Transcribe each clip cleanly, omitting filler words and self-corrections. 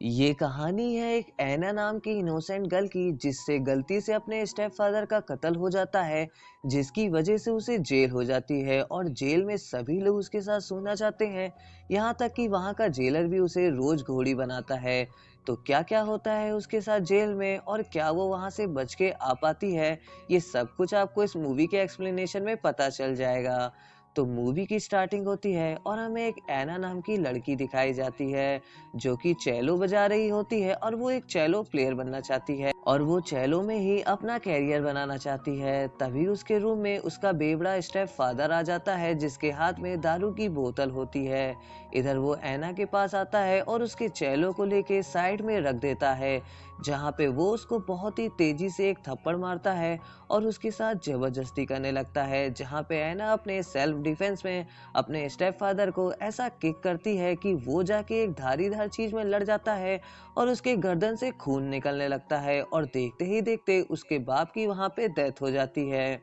ये कहानी है एक ऐना नाम की इनोसेंट गर्ल की जिससे गलती से अपने स्टेप फादर का कत्ल हो जाता है, जिसकी वजह से उसे जेल हो जाती है और जेल में सभी लोग उसके साथ सोना चाहते हैं। यहाँ तक कि वहाँ का जेलर भी उसे रोज घोड़ी बनाता है। तो क्या क्या होता है उसके साथ जेल में और क्या वो वहाँ से बच के आ पाती है, ये सब कुछ आपको इस मूवी के एक्सप्लेनेशन में पता चल जाएगा। तो मूवी की स्टार्टिंग होती है और हमें एक ऐना नाम की लड़की दिखाई जाती है जो कि चेलो बजा रही होती है और वो एक चेलो प्लेयर बनना चाहती है और वो चेलो में ही अपना कैरियर बनाना चाहती है। तभी उसके रूम में उसका बेवड़ा स्टेप फादर आ जाता है जिसके हाथ में दारू की बोतल होती है। इधर वो ऐना के पास आता है और उसके चेलो को लेके साइड में रख देता है, जहाँ पे वो उसको बहुत ही तेजी से एक थप्पड़ मारता है और उसके साथ जबरदस्ती करने लगता है, जहाँ पे ऐना अपने सेल्फ डिफेंस में अपने स्टेप फादर को ऐसा किक करती है कि वो जाके एक धारीदार चीज में लड़ जाता है और उसके गर्दन से खून निकलने लगता है और देखते ही देखते उसके बाप की वहां पे डेथ हो जाती है।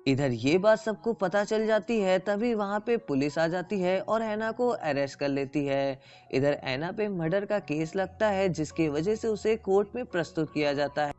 इधर ये बात सबको पता चल जाती है, तभी वहां पे पुलिस आ जाती है और ऐना को अरेस्ट कर लेती है। इधर ऐना पे मर्डर का केस लगता है जिसकी वजह से उसे कोर्ट में प्रस्तुत किया जाता है।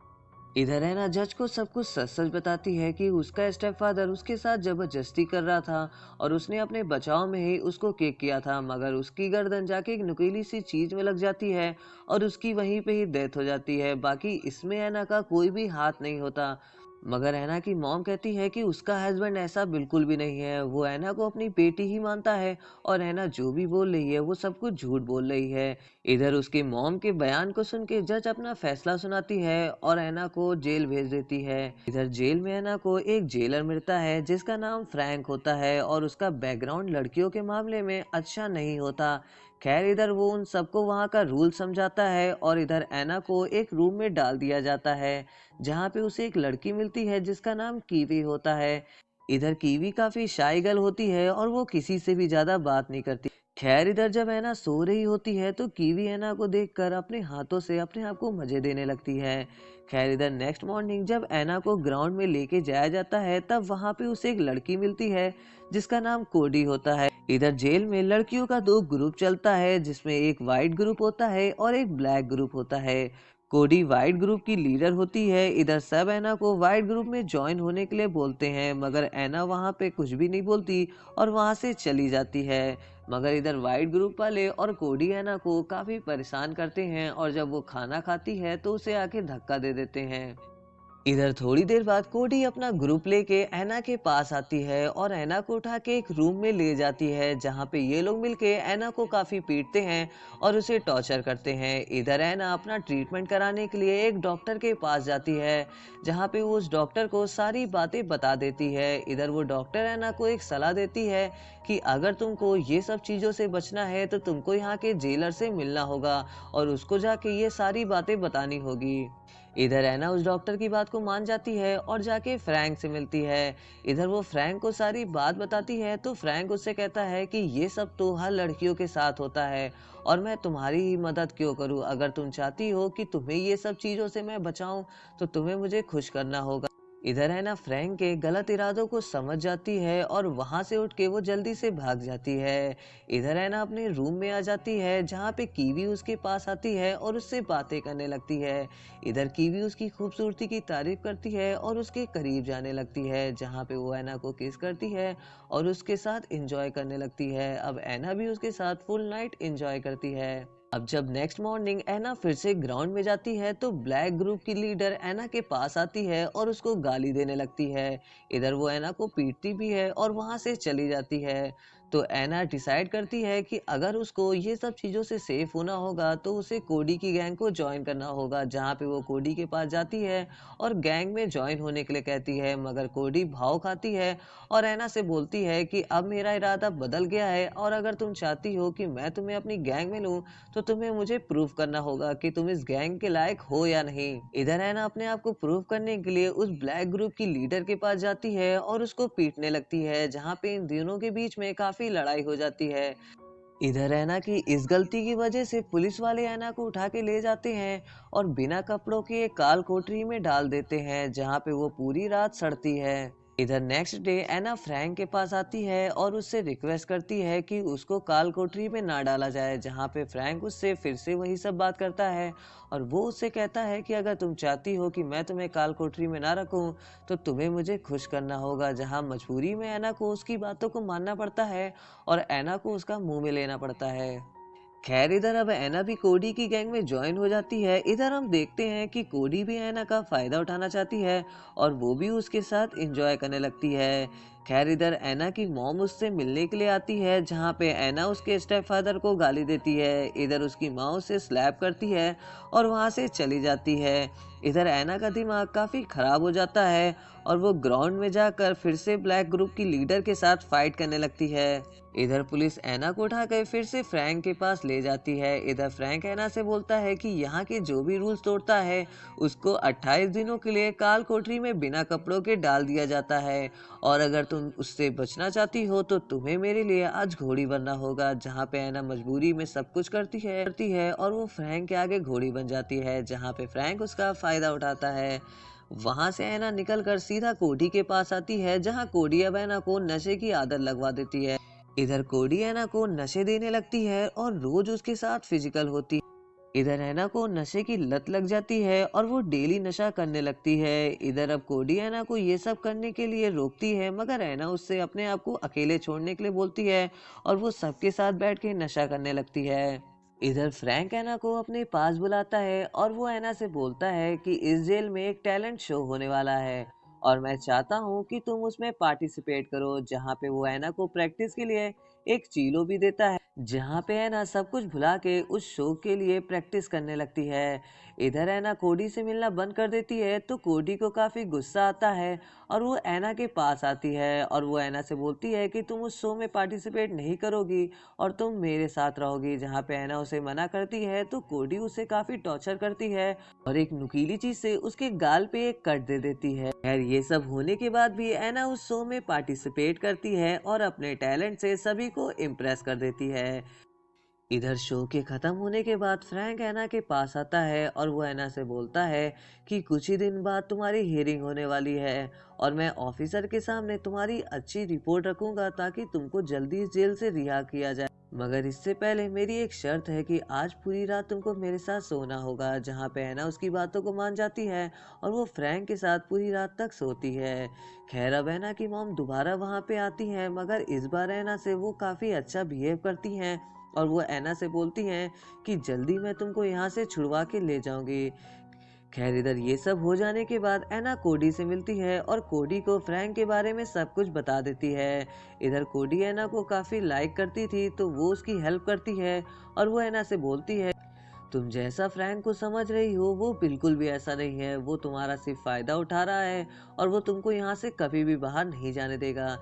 इधर है ना जज को सब कुछ सच सच बताती है कि उसका स्टेप फादर उसके साथ जबरदस्ती कर रहा था और उसने अपने बचाव में ही उसको किक किया था, मगर उसकी गर्दन जाके एक नुकीली सी चीज में लग जाती है और उसकी वहीं पे ही डेथ हो जाती है। बाकी इसमें ऐना का कोई भी हाथ नहीं होता। मगर ऐना की मॉम कहती है कि उसका हस्बैंड ऐसा बिल्कुल भी नहीं है, वो ऐना को अपनी बेटी ही मानता है और ऐना जो भी बोल रही है वो सब कुछ झूठ बोल रही है। इधर उसकी मॉम के बयान को सुन के जज अपना फैसला सुनाती है और ऐना को जेल भेज देती है। इधर जेल में ऐना को एक जेलर मिलता है जिसका नाम फ्रैंक होता है और उसका बैकग्राउंड लड़कियों के मामले में अच्छा नहीं होता। खैर इधर वो उन सबको वहाँ का रूल समझाता है और इधर ऐना को एक रूम में डाल दिया जाता है जहाँ पे उसे एक लड़की मिलती है जिसका नाम कीवी होता है। इधर कीवी काफी शाई गर्ल होती है और वो किसी से भी ज्यादा बात नहीं करती। खैर इधर जब ऐना सो रही होती है तो कीवी ऐना को देखकर अपने हाथों से अपने आप को मजे देने लगती है। खैर इधर नेक्स्ट मॉर्निंग जब ऐना को ग्राउंड में लेके जाया जाता है तब वहां पे उसे एक लड़की मिलती है जिसका नाम कोडी होता है। इधर जेल में लड़कियों का दो ग्रुप चलता है जिसमें एक वाइट ग्रुप होता है और एक ब्लैक ग्रुप होता है। कोडी वाइट ग्रुप की लीडर होती है। इधर सब ऐना को वाइट ग्रुप में ज्वाइन होने के लिए बोलते हैं, मगर ऐना वहां पे कुछ भी नहीं बोलती और वहां से चली जाती है। मगर इधर वाइट ग्रुप वाले और कोडी ऐना को काफी परेशान करते हैं और जब वो खाना खाती है तो उसे आके धक्का दे देते हैं। इधर थोड़ी देर बाद कोडी अपना ग्रुप लेके ऐना के पास आती है और ऐना को उठा के एक रूम में ले जाती है जहाँ पे ये लोग मिलके ऐना को काफी पीटते हैं और उसे टॉर्चर करते हैं। इधर ऐना अपना ट्रीटमेंट कराने के लिए एक डॉक्टर के पास जाती है जहाँ पे वो उस डॉक्टर को सारी बातें बता देती है। इधर वो डॉक्टर ऐना को एक सलाह देती है कि अगर तुमको ये सब चीजों से बचना है तो तुमको यहाँ के जेलर से मिलना होगा और उसको जाके ये सारी बातें बतानी होगी। इधर है ना उस डॉक्टर की बात को मान जाती है और जाके फ्रैंक से मिलती है। इधर वो फ्रैंक को सारी बात बताती है तो फ्रैंक उससे कहता है कि ये सब तो हर लड़कियों के साथ होता है और मैं तुम्हारी ही मदद क्यों करूं। अगर तुम चाहती हो कि तुम्हें ये सब चीजों से मैं बचाऊं तो तुम्हें मुझे खुश करना होगा। इधर है ना फ्रैंक के गलत इरादों को समझ जाती है और वहां से उठ के वो जल्दी से भाग जाती है। इधर है ना अपने रूम में आ जाती है जहाँ पे कीवी उसके पास आती है और उससे बातें करने लगती है। इधर कीवी उसकी खूबसूरती की तारीफ करती है और उसके करीब जाने लगती है जहाँ पे वो ऐना को किस करती है और उसके साथ एंजॉय करने लगती है। अब ऐना भी उसके साथ फुल नाइट एंजॉय करती है। अब जब नेक्स्ट मॉर्निंग ऐना फिर से ग्राउंड में जाती है तो ब्लैक ग्रुप की लीडर ऐना के पास आती है और उसको गाली देने लगती है। इधर वो ऐना को पीटती भी है और वहां से चली जाती है। तो ऐना डिसाइड करती है कि अगर उसको ये सब चीजों से सेफ होना होगा तो उसे कोडी की गैंग को ज्वाइन करना होगा, जहाँ पे वो कोडी के पास जाती है और गैंग में ज्वाइन होने के लिए कहती है। मगर कोडी भाव खाती है और ऐना से बोलती है कि अब मेरा इरादा बदल गया है और अगर तुम चाहती हो कि मैं तुम्हें अपनी गैंग में लूं तो तुम्हें मुझे प्रूव करना होगा कि तुम इस गैंग के लायक हो या नहीं। इधर है ना अपने आप को प्रूव करने के लिए उस ब्लैक ग्रुप की लीडर के पास जाती है और उसको पीटने लगती है, जहाँ पे इन दोनों के बीच में काफी लड़ाई हो जाती है। इधर है ना कि इस गलती की वजह से पुलिस वाले ऐना को उठा के ले जाते हैं और बिना कपड़ों के एक काल कोठरी में डाल देते हैं जहाँ पे वो पूरी रात सड़ती है। इधर नेक्स्ट डे एना फ्रैंक के पास आती है और उससे रिक्वेस्ट करती है कि उसको काल कोठरी में ना डाला जाए, जहाँ पे फ्रैंक उससे फिर से वही सब बात करता है। और वो उससे कहता है कि अगर तुम चाहती हो कि मैं तुम्हें काल कोठरी में ना रखूं तो तुम्हें मुझे खुश करना होगा, जहाँ मजबूरी में एना को उसकी बातों को मानना पड़ता है और एना को उसका मुंह में लेना पड़ता है। खैर इधर अब ऐना भी कोडी की गैंग में ज्वाइन हो जाती है। इधर हम देखते हैं कि कोडी भी ऐना का फायदा उठाना चाहती है और वो भी उसके साथ एंजॉय करने लगती है। खैर इधर ऐना की मॉम उससे मिलने के लिए आती है, जहाँ पे ऐना उसके स्टेप फादर को गाली देती है। इधर उसकी माँ उसे स्लैप करती है और वहाँ से चली जाती है। इधर ऐना का दिमाग काफी खराब हो जाता है और वो ग्राउंड में जाकर फिर से ब्लैक ग्रुप की लीडर के साथ फाइट करने लगती है। इधर पुलिस ऐना को उठाकर फिर से फ्रैंक के पास ले जाती है। इधर फ्रैंक ऐना से बोलता है कि यहाँ के जो भी रूल्स तोड़ता है उसको 28 दिनों के लिए काल कोठरी में बिना कपड़ों के डाल दिया जाता है, और अगर तुम उससे बचना चाहती हो तो तुम्हें मेरे लिए आज घोड़ी बनना होगा। जहाँ पे ऐना मजबूरी में सब कुछ करती है और वो फ्रैंक के आगे घोड़ी बन जाती है, जहाँ पे फ्रैंक उसका फायदा उठाता है। वहां से ऐना निकलकर सीधा कोडी के पास आती है, जहां कोडी अब ऐना को नशे की आदत लगवा देती है। इधर कोडी ऐना को नशे देने लगती है और रोज उसके साथ फिजिकल होती है। इधर ऐना को नशे की लत लग जाती है और वो डेली नशा करने लगती है। इधर अब कोडी ऐना को ये सब करने के लिए रोकती है, मगर ऐना उससे अपने आप को अकेले छोड़ने के लिए बोलती है और वो सबके साथ बैठ के नशा करने लगती है। इधर फ्रैंक ऐना को अपने पास बुलाता है और वो ऐना से बोलता है कि इस जेल में एक टैलेंट शो होने वाला है और मैं चाहता हूँ कि तुम उसमें पार्टिसिपेट करो, जहाँ पे वो ऐना को प्रैक्टिस के लिए एक चीलो भी देता है, जहाँ पे ऐना सब कुछ भुला के उस शो के लिए प्रैक्टिस करने लगती है। इधर ऐना कोडी से मिलना बंद कर देती है तो कोडी को काफी गुस्सा आता है और वो ऐना के पास आती है और वो ऐना से बोलती है कि तुम उस शो में पार्टिसिपेट नहीं करोगी और तुम मेरे साथ रहोगी। जहाँ पे ऐना उसे मना करती है तो कोडी उसे काफी टॉर्चर करती है और एक नुकीली चीज से उसके गाल पे एक कट दे देती है। खैर ये सब होने के बाद भी ऐना उस शो में पार्टिसिपेट करती है और अपने टैलेंट से सभी को इम्प्रेस कर देती है। इधर शो के खत्म होने के बाद फ्रैंक ऐना के पास आता है और वो ऐना से बोलता है कि कुछ ही दिन बाद तुम्हारी हियरिंग होने वाली है और मैं ऑफिसर के सामने तुम्हारी अच्छी रिपोर्ट रखूंगा ताकि तुमको जल्दी इस जेल से रिहा किया जाए, मगर इससे पहले मेरी एक शर्त है कि आज पूरी रात तुमको मेरे साथ सोना होगा। जहाँ पे ऐना उसकी बातों को मान जाती है और वो फ्रैंक के साथ पूरी रात तक सोती है। खैर अब ऐना की मॉम दोबारा वहाँ पे आती है, मगर इस बार ऐना से वो काफी अच्छा बिहेव करती हैं और वो ऐना से बोलती हैं कि जल्दी मैं तुमको यहाँ से छुड़वा के ले जाऊंगी। खैर इधर ये सब हो जाने के बाद ऐना कोडी से मिलती है और कोडी को फ्रैंक के बारे में सब कुछ बता देती है। इधर कोडी ऐना को काफी लाइक करती थी तो वो उसकी हेल्प करती है और वो ऐना से बोलती है तुम जैसा फ्रैंक को समझ रही हो वो बिल्कुल भी ऐसा नहीं है, वो तुम्हारा सिर्फ फायदा उठा रहा है और वो तुमको यहाँ से कभी भी बाहर नहीं जाने देगा।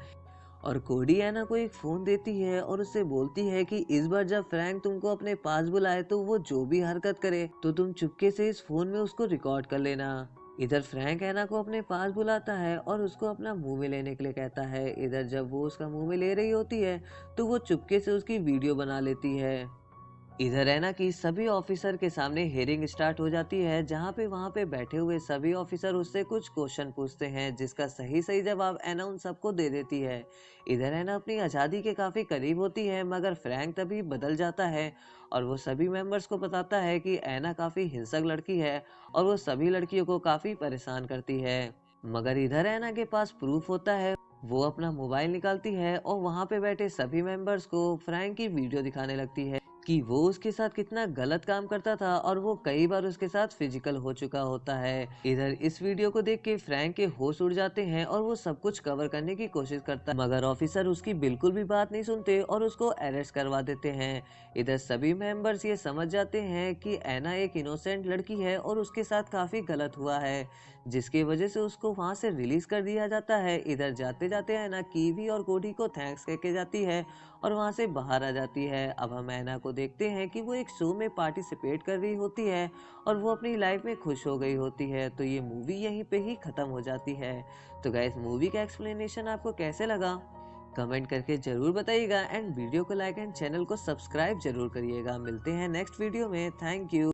और कोडी ऐना को एक फोन देती है और उससे बोलती है कि इस बार जब फ्रैंक तुमको अपने पास बुलाए तो वो जो भी हरकत करे तो तुम चुपके से इस फोन में उसको रिकॉर्ड कर लेना। इधर फ्रैंक ऐना को अपने पास बुलाता है और उसको अपना मुंह में लेने के लिए कहता है। इधर जब वो उसका मुंह में ले रही होती है तो वो चुपके से उसकी वीडियो बना लेती है। इधर है ना कि सभी ऑफिसर के सामने हियरिंग स्टार्ट हो जाती है, जहाँ पे वहाँ पे बैठे हुए सभी ऑफिसर उससे कुछ क्वेश्चन पूछते हैं, जिसका सही सही जवाब ऐना उन सबको दे देती है। इधर ऐना अपनी आज़ादी के काफ़ी करीब होती है, मगर फ्रैंक तभी बदल जाता है और वो सभी मेंबर्स को बताता है कि ऐना काफ़ी हिंसक लड़की है और वो सभी लड़कियों को काफ़ी परेशान करती है। मगर इधर ऐना के पास प्रूफ होता है। वो अपना मोबाइल निकालती है और वहाँ पे बैठे सभी मेंबर्स को फ्रैंक की वीडियो दिखाने लगती है कि वो उसके साथ कितना गलत काम करता था और वो कई बार उसके साथ फिजिकल हो चुका होता है। इधर इस वीडियो को देख के फ्रैंक के होश उड़ जाते हैं और वो सब कुछ कवर करने की कोशिश करता है, मगर ऑफिसर उसकी बिल्कुल भी बात नहीं सुनते और उसको अरेस्ट करवा देते हैं। इधर सभी मेंबर्स ये समझ जाते हैं कि ऐना एक इनोसेंट लड़की है और उसके साथ काफी गलत हुआ है, जिसकी वजह से उसको वहां से रिलीज कर दिया जाता है। इधर जाते जाते ऐना कीवी और कोडी को थैंक्स कह के जाती है और वहां से बाहर आ जाती है। अब हम ऐना को देखते हैं कि वो एक शो में पार्टिसिपेट कर रही होती है और वो अपनी लाइफ में खुश हो गई होती है। तो ये मूवी यहीं पे ही खत्म हो जाती है। तो गाइस मूवी का एक्सप्लेनेशन आपको कैसे लगा कमेंट करके जरूर बताइएगा एंड वीडियो को लाइक एंड चैनल को सब्सक्राइब जरूर करिएगा। मिलते हैं नेक्स्ट वीडियो में। Thank you.